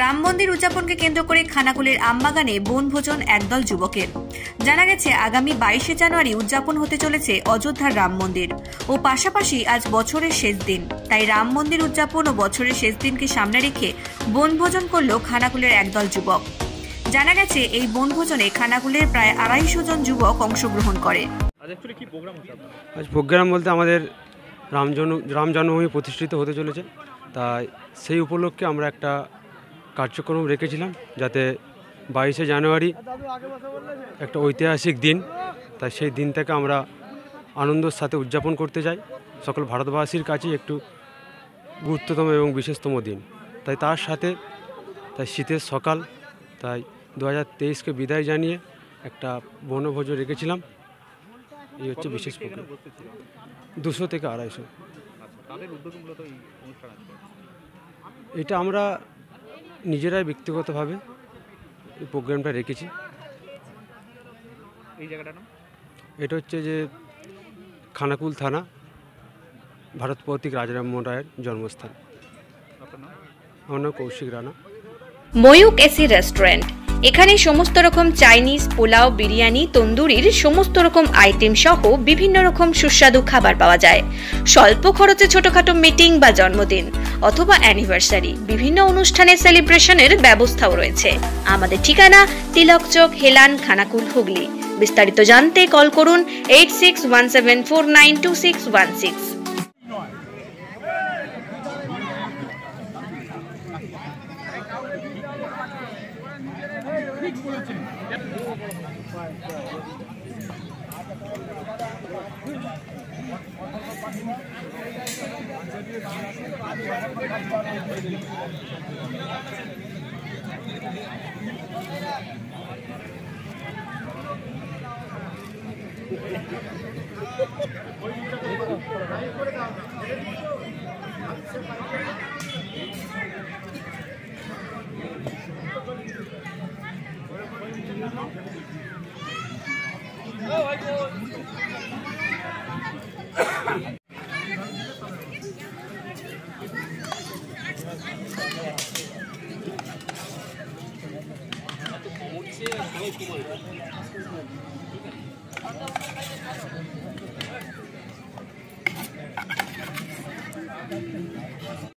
রাম মন্দির উদযাপনকে কেন্দ্র করে খানাকুলের আমবাগানে বনভোজন একদল যুবকের। জানা গেছে আগামী 22শে জানুয়ারি উদযাপন হতে চলেছে অযোধ্যার রাম মন্দির ও পাশাপাশি আজ বছরের শেষ দিন। তাই রাম মন্দির উদযাপন ও বছরের শেষ দিনকে সামনে রেখে বনভোজন করল খানাকুলের একদল যুবক। জানা গেছে এই বনভোজনে খানাকুলের প্রায় 250 জন যুবক অংশগ্রহণ করে। আজ প্রোগ্রাম বলতে আমাদের রাম জন্মভূমি প্রতিষ্ঠিত হতে চলেছে, তাই সেই উপলক্ষে আমরা একটা কার্যক্রম রেখেছিলাম, যাতে 22শে জানুয়ারি একটা ঐতিহাসিক দিন, তাই সেই দিনটাকে আমরা আনন্দের সাথে উদযাপন করতে চাই। সকল ভারতবাসীর কাছে একটু গুরুত্বতম এবং বিশেষতম দিন, তাই তার সাথে তাই শীতের সকাল, তাই 2023কে বিদায় জানিয়ে একটা বনভোজ রেখেছিলাম। এই হচ্ছে বিশেষ প্রোগ্রাম। 200 থেকে 250। এটা আমরা নিজেরাই ব্যক্তিগতভাবে এই প্রোগ্রামটা রেখেছি। এই জায়গাটার নাম এটা হচ্ছে যে খানাকুল থানা, ভারত প্রতীক রাজারামমোহন রায়ের জন্মস্থান। আমার নাম কৌশিক রানা। ময়ূক এসি রেস্টুরেন্ট, এখানে সমস্ত রকম চাইনিজ, পোলাও, বিরিয়ানি, তন্দুরির সমস্ত রকম আইটেম সহ বিভিন্ন রকম সুস্বাদু খাবার পাওয়া যায়। স্বল্প খরচে ছোটখাটো মিটিং বা জন্মদিন অথবা অ্যানিভার্সারি, বিভিন্ন অনুষ্ঠানের সেলিব্রেশনের ব্যবস্থাও রয়েছে। আমাদের ঠিকানা তিলক চক, হেলান, খানাকুল, হুগলি। বিস্তারিত জানতে কল করুন 8617492616।